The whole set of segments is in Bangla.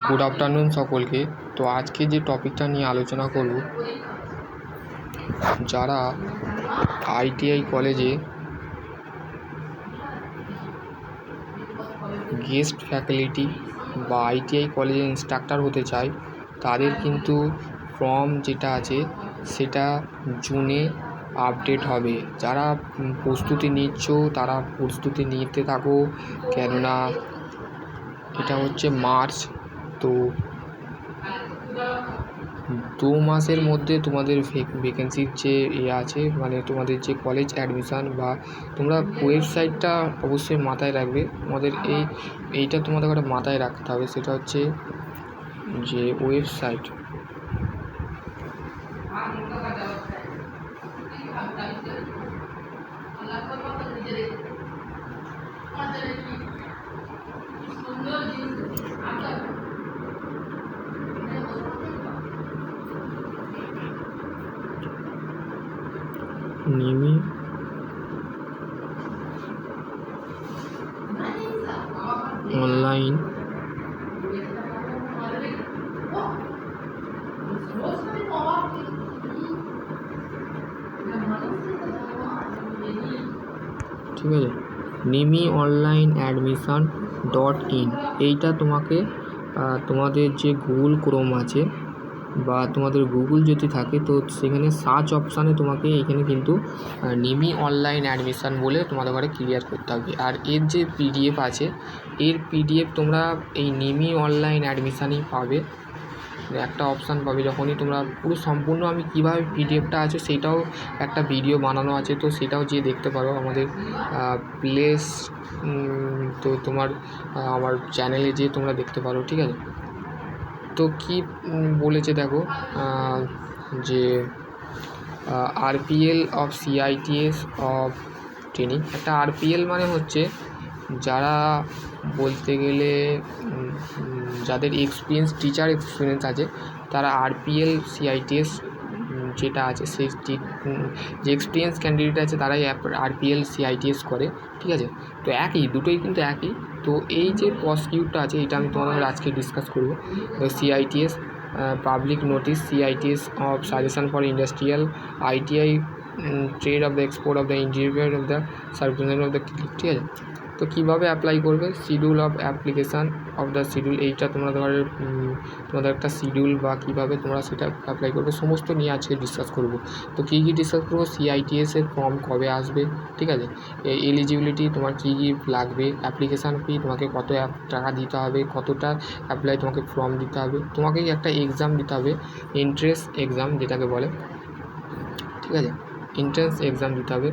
গুড আফটারনুন সকলকে। তো আজকে যে টপিকটা নিয়ে আলোচনা করব, যারা আইটিআই কলেজে গেস্ট ফ্যাকাল্টি বা আইটিআই কলেজে ইনস্ট্রাক্টর হতে চায়, তাদের কিন্তু ফর্ম যেটা আছে সেটা জুনে আপডেট হবে। যারা প্রস্তুতি নিচ্ছ তারা প্রস্তুতি নিতে থাকো, কেননা এটা হচ্ছে মার্চ। তো 2 মাসের মধ্যে তোমাদের ভ্যাকেন্সির যে আছে, মানে তোমাদের যে কলেজ অ্যাডমিশান, বা তোমরা ওয়েবসাইটটা অবশ্যই মাথায় রাখবে। তোমাদের এইটা তোমাদের একটা মাথায় রাখতে হবে, সেটা হচ্ছে যে ওয়েবসাইট নিমি অনলাইন ঠিক আছে, নিমি অনলাইন অ্যাডমিশান .in। এইটা তোমাকে তোমাদের যে গুগল ক্রোম আছে বা তোমাদের গুগল যদি থাকে, তো সেখানে সার্চ অপশানে তোমাকে এখানে কিন্তু নিমি অনলাইন অ্যাডমিশান বলে তোমাদের ঘরে ক্লিয়ার করতে হবে। আর এর যে পিডিএফ আছে, এর পিডিএফ তোমরা এই নিমি অনলাইন অ্যাডমিশানেই পাবে। একটা অপশান পাবে যখনই তোমরা পুরো সম্পূর্ণ আমি কীভাবে পিডিএফটা আছে সেইটাও একটা ভিডিও বানানো আছে, তো সেটাও যেয়ে দেখতে পারো আমাদের প্লেস। তো তোমার আমার চ্যানেলে যেয়ে তোমরা দেখতে পারো, ঠিক আছে। তো কী বলেছে দেখো, যে RPL of CITS of training. একটা আরপিএল মানে হচ্ছে যারা বলতে গেলে যাদের এক্সপিরিয়েন্স, টিচার এক্সপিরিয়েন্স আছে, তারা আরপিএল সিআইটিএস যেটা আছে সেই যে এক্সপিরিয়েন্স ক্যান্ডিডেট আছে তারাই আরপিএল সিআইটিএস করে, ঠিক আছে। তো দুটোই কিন্তু একই। তো এই যে প্রসিকিউটটা আছে, এটা আমি তোমাদের আজকে ডিসকাস করব। CITS public notice, CITS of suggestion for industrial, ITI trade of the export of the individual of the service of the click, ঠিক আছে। তো কীভাবে অ্যাপ্লাই করবে, schedule of application of the schedule, এইটা তোমরা তোমাদের একটা শিডিউল বা কীভাবে তোমরা সেটা অ্যাপ্লাই করবে সমস্ত নিয়ে আজকে ডিসকাস করব। তো কী ডিসকাস করবো, সিআইটিএসের ফর্ম কবে আসবে, ঠিক আছে, এলিজিবিলিটি তোমার কী লাগবে, অ্যাপ্লিকেশান ফি তোমাকে কত টাকা দিতে হবে, কতটা অ্যাপ্লাই তোমাকে ফর্ম দিতে হবে, তোমাকে একটা এক্সাম দিতে হবে, এন্ট্রেন্স এক্সাম যেটাকে বলে, ঠিক আছে, এন্ট্রেন্স এক্সাম দিতে হবে।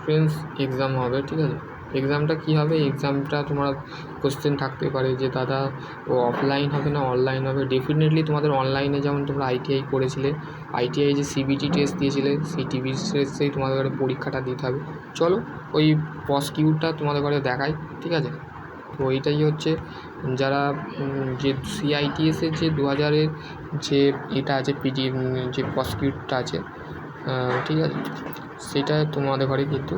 এন্ট্রেন্স এক্সাম হবে, ঠিক আছে। এক্সামটা কী হবে, এক্সামটা তোমার কোশ্চেন থাকতে পারে যে দাদা ও অফলাইন হবে না অনলাইন হবে। ডেফিনেটলি তোমাদের অনলাইনে, যেমন তোমরা আইটিআই করেছিলে, আইটিআই যে সিবিটি টেস্ট দিয়েছিলে, সেই টিভি টেস্টেই তোমাদের ঘরে পরীক্ষাটা দিতে হবে। চলো ওই প্রসিকিউটটা তোমাদের ঘরে দেখাই, ঠিক আছে। তো এইটাই হচ্ছে যারা যে সিআইটিএসের যে 2000-এর যে এটা আছে যে প্রসিকিউটটা আছে, ঠিক আছে, সেটা তোমাদের ঘরে কিন্তু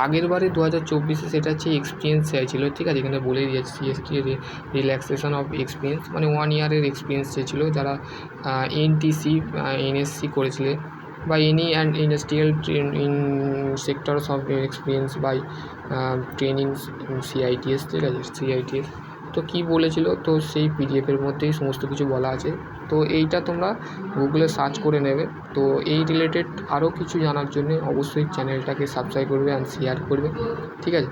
আগের বারে 2024-এ সেটা হচ্ছে এক্সপিরিয়েন্স চাইছিল, ঠিক আছে। এখানে বলে দিয়েছে সিএসটি রিল্যাক্সেশন অফ এক্সপিরিয়েন্স, মানে 1 ইয়ারের এক্সপিরিয়েন্স চেয়েছিল যারা এনটিসি এনএসসি করেছিলে, বা any and industrial in sectors of experience by training CITS, ঠিক আছে, সিআইটিএস। তো কী বলেছিল, তো সেই পিডিএফের মধ্যেই সমস্ত কিছু বলা আছে। তো এইটা তোমরা গুগলে সার্চ করে নেবে। তো এই রিলেটেড আরও কিছু জানার জন্য অবশ্যই চ্যানেলটাকে সাবস্ক্রাইব করবে অ্যান্ড শেয়ার করবে, ঠিক আছে।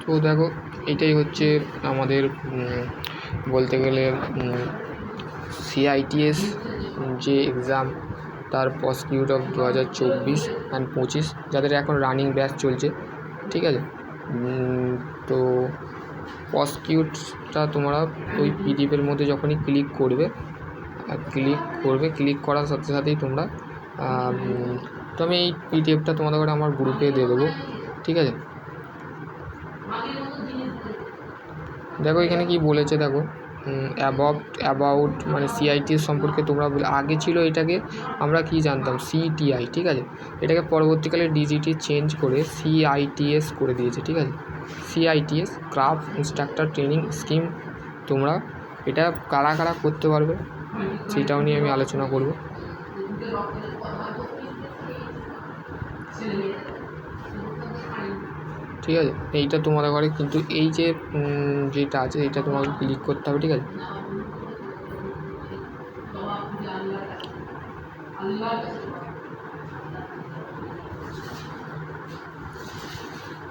তো দেখো, এটাই হচ্ছে আমাদের বলতে গেলে সিআইটিএস যে এক্সাম, তার প্রসিকিউট অফ 2024 অ্যান্ড 25 যাদের এখন রানিং ব্যাচ চলছে, ঠিক আছে। তো প্রসিকিউটটা তোমরা ওই পিডিএফের মধ্যে যখনই ক্লিক করবে, ক্লিক করবে, ক্লিক করার সাথে সাথেই তোমরা তো আমি এই পিডিএফটা তোমাদের করে আমার গ্রুপে দিয়ে দেবো, ঠিক আছে। দেখো এখানে কি বলেছে, দেখো অ্যাবাউট মানে সিআইটিএস সম্পর্কে তোমরা আগে ছিল এটাকে আমরা কি জানতাম সিটিআই, ঠিক আছে। এটাকে পরবর্তীকালে ডিজিটি চেঞ্জ করে সিআইটিএস করে দিয়েছে, ঠিক আছে। CITS craft instructor training scheme, তোমরা এটা কারা কারা করতে পারবে সেটাও নিয়ে আমি আলোচনা করব। ঠিক আছে, এইটা তোমাদের ঘরে কিন্তু এই যে যেটা আছে এটা তোমাকে ক্লিক করতে হবে, ঠিক আছে।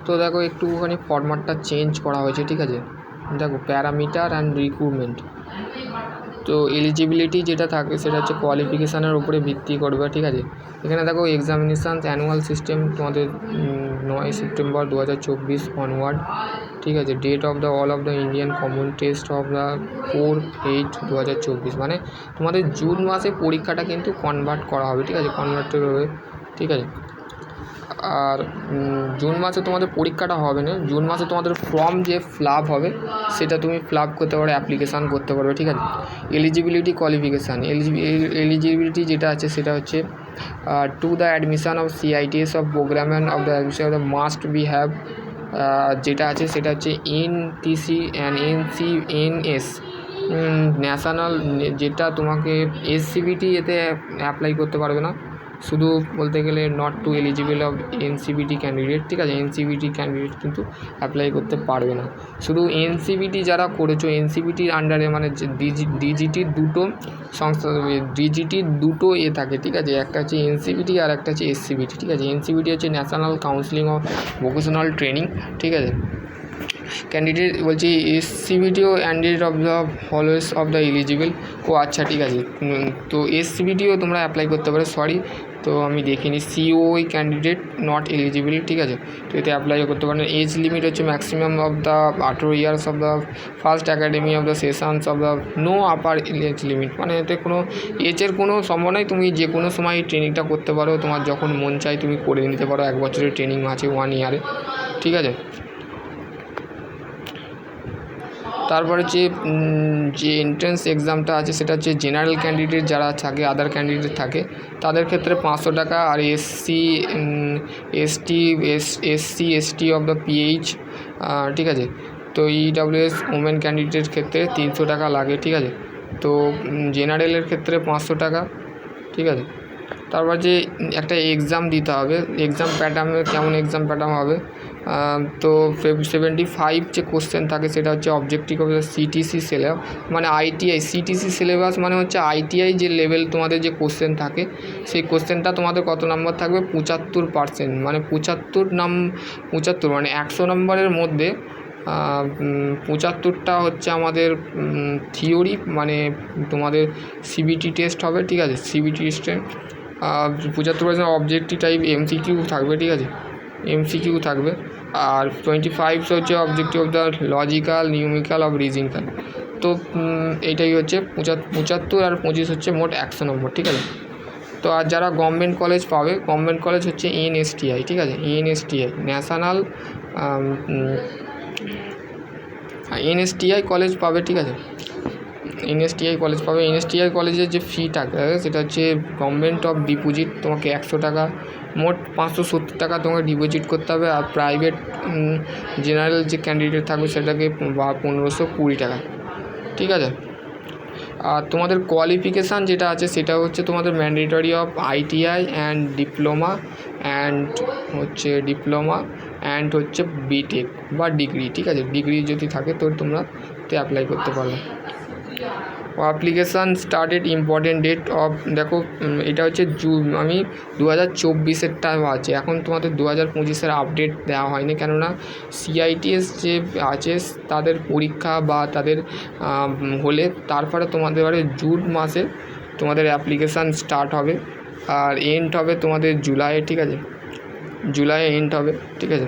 তো দেখো একটুখানি ফরম্যাটটা চেঞ্জ করা হয়েছে, ঠিক আছে। দেখো প্যারামিটার অ্যান্ড রিক্রুটমেন্ট, তো এলিজিবিলিটি যেটা থাকে সেটা হচ্ছে কোয়ালিফিকেশানের উপরে ভিত্তি করবে, ঠিক আছে। এখানে দেখো এক্সামিনেশান অ্যানুয়াল সিস্টেম তোমাদের 9 সেপ্টেম্বর 2024 অনওয়ার্ড, ঠিক আছে। Date of the all of the Indian common test of the 4/8/2024, মানে তোমাদের জুন মাসে পরীক্ষাটা কিন্তু কনভার্ট করা হবে, ঠিক আছে, কনভার্টেড হবে, ঠিক আছে। আর জুন মাসে তোমাদের পরীক্ষাটা হবে না, জুন মাসে তোমাদের ফর্ম যে ফিল আপ হবে সেটা তুমি ফিল আপ করতে পারো, অ্যাপ্লিকেশান করতে পারবে, ঠিক আছে। এলিজিবিলিটি কোয়ালিফিকেশান, এলিজিবিলিটি যেটা আছে সেটা হচ্ছে to the admission of CITS of program and of the admission of the must be have, যেটা আছে সেটা হচ্ছে এনটিসি অ্যান্ড এনএস ন্যাশনাল, যেটা তোমাকে এসসিবিটি এতে অ্যাপ্লাই করতে পারবে না, শুধু বলতে গেলে not to eligible of NCBT candidate, ঠিক আছে। এনসিবিটি ক্যান্ডিডেট কিন্তু অ্যাপ্লাই করতে পারবে না, শুধু এনসিবিটি যারা করেছো এনসিবিটির আন্ডারে, মানে ডিজিটির দুটো সংস্থা, ডিজিটির দুটো থাকে, ঠিক আছে। একটা হচ্ছে এনসিবিটি আর একটা হচ্ছে এসসিবিটি, ঠিক আছে। এনসিবিটি হচ্ছে national counselling of vocational training, ঠিক আছে। ক্যান্ডিডেট বলছি এসসিবিটিও candidate of the followers of the eligible, ও আচ্ছা ঠিক আছে। তো এসসিবিটিও তোমরা অ্যাপ্লাই করতে পারো, সরি তো আমি দেখিনি, সিওই ক্যান্ডিডেট নট এলিজিবল, ঠিক আছে। তো এতে অ্যাপ্লাইও করতে পারেন। এজ লিমিট হচ্ছে maximum of the 18 years of the first academy of the sessions of the no upper age limit, মানে এতে কোনো এজের কোনো সম্ভব নয়, তুমি যে কোনো সময় ট্রেনিংটা করতে পারো, তোমার যখন মন চায় তুমি করে নিতে পারো, 1 বছরের ট্রেনিং আছে 1 ইয়ারে, ঠিক আছে। তারপরে যে এন্ট্রেন্স এক্সামটা আছে সেটা হচ্ছে জেনারেল ক্যান্ডিডেট যারা থাকে, আদার ক্যান্ডিডেট থাকে তাদের ক্ষেত্রে 500 টাকা, আর SC ST of the PH, ঠিক আছে। তো ইডাব্লিউএস ওমেন ক্যান্ডিডেটের ক্ষেত্রে 300 টাকা লাগে, ঠিক আছে। তো জেনারেলের ক্ষেত্রে 500 টাকা, ঠিক আছে। তারপর যে একটা এক্সাম দিতে হবে, এক্সাম প্যাটার্ন কেমন এক্সাম প্যাটার্ন হবে, তো 75 যে কোশ্চেন থাকে সেটা হচ্ছে objective of the CTC syllabus, মানে আইটিআই সিটিসি সিলেবাস মানে হচ্ছে আইটিআই যে লেভেল তোমাদের যে কোশ্চেন থাকে সেই কোশ্চেনটা তোমাদের কত নম্বর থাকবে 75%, মানে 75 মানে 100 নম্বরের মধ্যে 75টা হচ্ছে আমাদের থিওরি, মানে তোমাদের সিবিটি টেস্ট হবে, ঠিক আছে। সিবিটি টেস্টে 75% অবজেক্টিভ টাইপ এমসিকিউ থাকবে, ঠিক আছে, এমসিকিউ থাকবে। আর 25 হচ্ছে objective of the logical numerical of reasoning. তো এইটাই হচ্ছে 75 আর 25 হচ্ছে মোট 100 নম্বর, ঠিক আছে। তো আর যারা গভর্নমেন্ট কলেজ পাবে, গভর্নমেন্ট কলেজ হচ্ছে এনএসটিআই, ঠিক আছে, এনএসটিআই ন্যাশনাল এনএসটিআই কলেজ পাবে, ঠিক আছে। এনএসটিআই কলেজ পাবে। এনএসটিআই কলেজের যে ফিটা সেটা হচ্ছে গভর্নমেন্ট অফ ডিপোজিট, তোমাকে 100 টাকা, মোট 570 টাকা তোমাকে ডিপোজিট করতে হবে। আর প্রাইভেট জেনারেল যে ক্যান্ডিডেট থাকবে সেটাকে 1520 টাকা, ঠিক আছে। আর তোমাদের কোয়ালিফিকেশান যেটা আছে সেটা হচ্ছে তোমাদের mandatory of ITI and diploma and হচ্ছে বিটেক বা ডিগ্রি, ঠিক আছে। ডিগ্রি যদি থাকে তো তোমরা অ্যাপ্লাই করতে পারবে। Application started important date of, দেখো এটা হচ্ছে আমি 2024-এরটা আছে, এখন তোমাদের 2025-এর আপডেট দেওয়া হয়নি, কেননা সিআইটিএস যে আছে তাদের পরীক্ষা বা তাদের হলে তারপরে তোমাদের জুন মাসে তোমাদের অ্যাপ্লিকেশান স্টার্ট হবে আর এন্ড হবে তোমাদের জুলাইয়ে, ঠিক আছে, জুলাইয়ে এন্ড হবে, ঠিক আছে।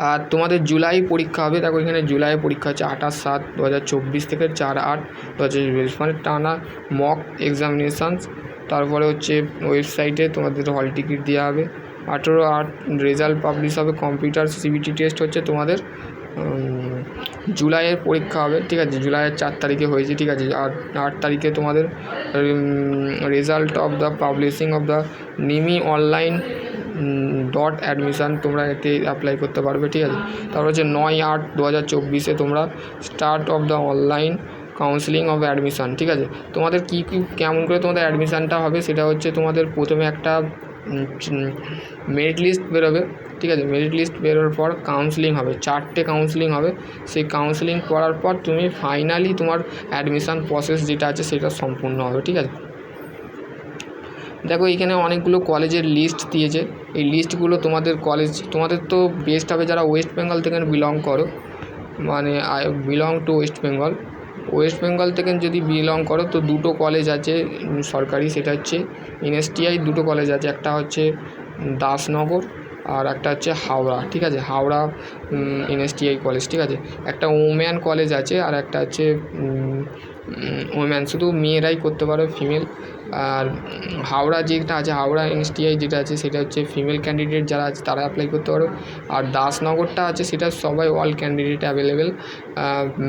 আর তোমাদের জুলাই পরীক্ষা হবে, দেখো এখানে জুলাই পরীক্ষা হচ্ছে 28/7/2024 থেকে 4/8/2024, মানে টানা মক এক্সামিনেশানস। তারপরে হচ্ছে ওয়েবসাইটে তোমাদের হল টিকিট দেওয়া হবে। 18/8 রেজাল্ট পাবলিশ হবে। কম্পিউটার সিবিটি টেস্ট হচ্ছে তোমাদের জুলাইয়ের পরীক্ষা হবে, ঠিক আছে, জুলাইয়ের 4 তারিখে হয়েছে, ঠিক আছে। আর 8 তারিখে তোমাদের result of the publishing of the নিমি অনলাইন .admission তোমরা এতে অ্যাপ্লাই করতে পারবে, ঠিক আছে। তারপর হচ্ছে 9/8/2024 তোমরা start of the online counselling of admission, ঠিক আছে। তোমাদের কী কেমন করে তোমাদের অ্যাডমিশানটা হবে সেটা হচ্ছে তোমাদের প্রথমে একটা মেরিট লিস্ট বেরোবে, ঠিক আছে। মেরিট লিস্ট বেরোর পর কাউন্সিলিং হবে, 4টে কাউন্সিলিং হবে। সেই কাউন্সিলিং করার পর তুমি ফাইনালি তোমার অ্যাডমিশান প্রসেস যেটা আছে সেটা সম্পূর্ণ হবে, ঠিক আছে। দেখো এখানে অনেকগুলো কলেজের লিস্ট দিয়েছে। এই লিস্টগুলো তোমাদের কলেজ, তোমাদের তো বেস্ট হবে যারা ওয়েস্ট বেঙ্গল থেকে বিলং করো, মানে I belong to West Bengal. West Bengal থেকে যদি বিলং করো তো দুটো কলেজ আছে সরকারি, সেটা হচ্ছে এনএসটিআই। দুটো কলেজ আছে, একটা হচ্ছে দাসনগর আর একটা হচ্ছে হাওড়া, ঠিক আছে। হাওড়া এনএসটিআই কলেজ, ঠিক আছে। একটা ওম্যান কলেজ আছে আর একটা হচ্ছে ওম্যান শুধু মেয়েরাই করতে পারো, ফিমেল। আর হাওড়া যেটা আছে, হাওড়া এনএসটিআই যেটা আছে সেটা হচ্ছে ফিমেল ক্যান্ডিডেট যারা আছে তারা অ্যাপ্লাই করতে পারো। আর দাসনগরটা আছে সেটা সবাই all candidate available,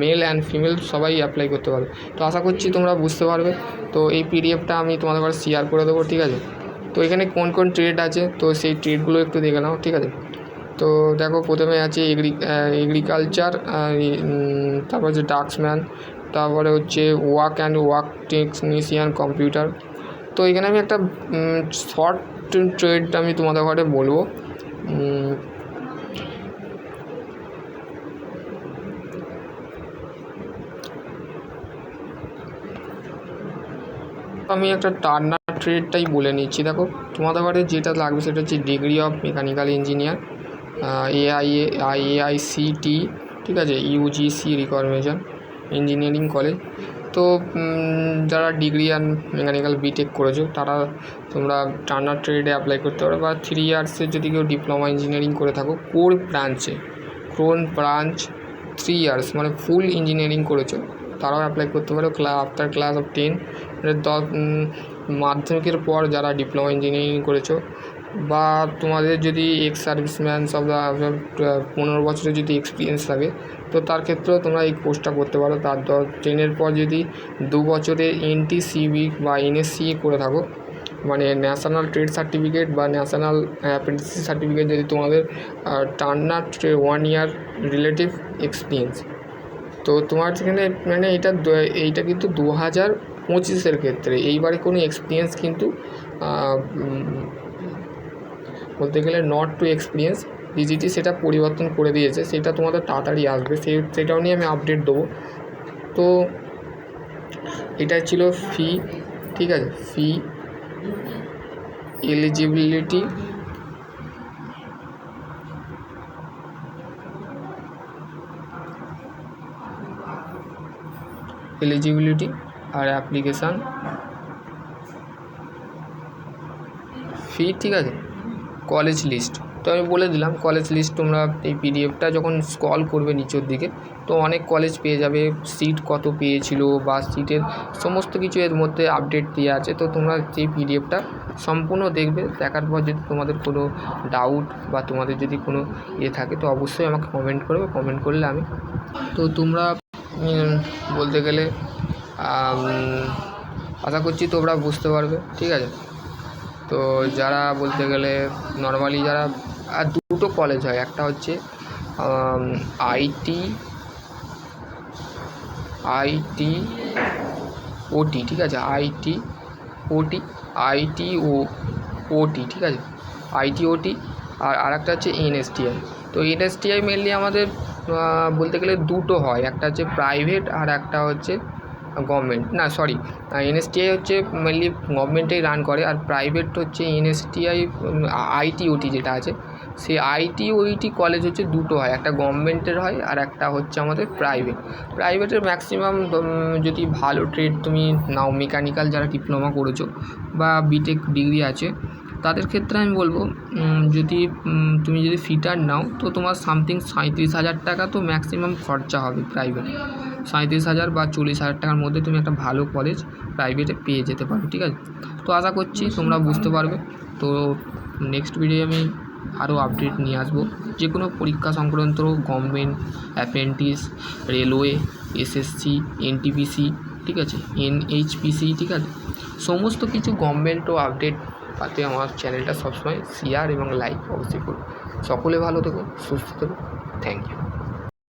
male and female সবাই অ্যাপ্লাই করতে পারো। তো আশা করছি তোমরা বুঝতে পারবে। তো এই পিডিএফটা আমি তোমাদের কাছে শেয়ার করে দেবো, ঠিক আছে। তো এখানে কোন কোন ট্রেড আছে তো সেই ট্রেডগুলো একটু দেখে নাও, ঠিক আছে। তো দেখো প্রথমে আছে এগ্রিকালচার, তারপর হচ্ছে ডাক্সম্যান, তারপরে হচ্ছে ওয়ার্ক টেকনিশিয়ান কম্পিউটার। তো এখানে আমি একটা শর্ট ট্রেড আমি তোমাদের ঘরে বলবো। আমি একটা টার্নার ট্রেডটাই বলে নিচ্ছি। দেখো তোমাদের ঘরে যেটা লাগবে সেটা হচ্ছে degree of mechanical engineer, AICTE, ঠিক আছে, UGC রিকগনিশন ইঞ্জিনিয়ারিং কলেজ। তো যারা ডিগ্রি অ্যান্ড মেকানিক্যাল বিটেক করেছো তারা তোমরা টার্নার ট্রেডে অ্যাপ্লাই করতে পারো। বা 3 ইয়ার্সের যদি কেউ ডিপ্লোমা ইঞ্জিনিয়ারিং করে থাকো কোর ব্রাঞ্চ 3 ইয়ার্স মানে ফুল ইঞ্জিনিয়ারিং করেছো তারাও অ্যাপ্লাই করতে পারো আফটার ক্লাস অফ 10। মাধ্যমিকের পর যারা ডিপ্লোমা ইঞ্জিনিয়ারিং করেছো বা তোমাদের যদি এক্স সার্ভিসম্যান সব 15 বছরের যদি এক্সপিরিয়েন্স থাকে তো তার ক্ষেত্রেও তোমরা এই কোর্সটা করতে পারো। তার 10-এর পর যদি 2 বছরের NTCB বা NSCE করে থাকো, মানে ন্যাশনাল ট্রেড সার্টিফিকেট বা ন্যাশনাল অ্যাপ্রেন্টিসশিপ সার্টিফিকেট যদি তোমাদের টার্নার 1 ইয়ার রিলেটিভ এক্সপিরিয়েন্স, তো তোমার সেখানে মানে এইটা কিন্তু 2025-এর ক্ষেত্রে। এইবারে কোনো এক্সপিরিয়েন্স কিন্তু বলতে গেলে নট টু এক্সপিরিয়েন্স, ডিজিটি সেটা পরিবর্তন করে দিয়েছে, সেটা তোমাদের তাড়াতাড়ি আসবে, সেটাও নিয়ে আমি আপডেট দেবো। তো এটা ছিল ফি, ঠিক আছে। ফি, এলিজিবিলিটি, আর অ্যাপ্লিকেশান ফি, ঠিক আছে। কলেজ লিস্ট তো আমি বলে দিলাম, কলেজ লিস্ট তোমরা এই পিডিএফটা যখন স্ক্রল করবে নিচের দিকে তো অনেক কলেজ পেয়ে যাবে, সিট কত পেয়েছিল বা সিটের সমস্ত কিছু এর মধ্যে আপডেট দেওয়া আছে। তো তোমরা সেই পিডিএফটা সম্পূর্ণ দেখবে, দেখার পর যদি তোমাদের কোনো ডাউট বা তোমাদের যদি কোনো থাকে তো অবশ্যই আমাকে কমেন্ট করবে, কমেন্ট করলে আমি তো তোমরা বলতে গেলে আশা করছি তোমরা বুঝতে পারবে, ঠিক আছে। তো যারা বলতে গেলে নর্মালি যারা আর দুটো কলেজ হয়, একটা হচ্ছে ITOT, ঠিক আছে, ITOT, ঠিক আছে, ITOT। আর একটা হচ্ছে NSTI। তো NSTI মেনলি আমাদের বলতে গেলে দুটো হয়, একটা হচ্ছে প্রাইভেট আর একটা হচ্ছে গভর্নমেন্ট, না সরি, NSTI হচ্ছে মেনলি গভর্নমেন্টেই রান করে, আর প্রাইভেট হচ্ছে NSTI ITOT যেটা আছে সেই ITOT কলেজ হচ্ছে দুটো হয়, একটা গভর্নমেন্টের হয় আর একটা হচ্ছে আমাদের প্রাইভেটের ম্যাক্সিমাম যদি ভালো ট্রেড তুমি নাও, মেকানিক্যাল যারা ডিপ্লোমা করেছো বা বিটেক ডিগ্রি আছে তাদের ক্ষেত্রে আমি বলবো যদি তুমি যদি ফিটার নাও তো তোমার সামথিং 37,000 টাকা তো ম্যাক্সিমাম খরচা হবে প্রাইভেট। 37,000 বা 40,000 টাকার মধ্যে তুমি একটা ভালো কলেজ প্রাইভেটে পেয়ে যেতে পারো, ঠিক আছে। তো আশা করছি তোমরা বুঝতে পারবে। তো নেক্সট ভিডিও আমি আরও আপডেট নিয়ে আসবো, যে কোনো পরীক্ষা সংক্রান্ত, government, apprentice, railway, SSC, NTPC, ঠিক আছে, এনএইচপিসি, ঠিক আছে, সমস্ত কিছু গভর্নমেন্ট ও আপডেট পাতে আমার চ্যানেলটা সবসময় শেয়ার এবং লাইক অবশ্যই করো। সকলে ভালো থেকো, সুস্থ থেকো। Thank you.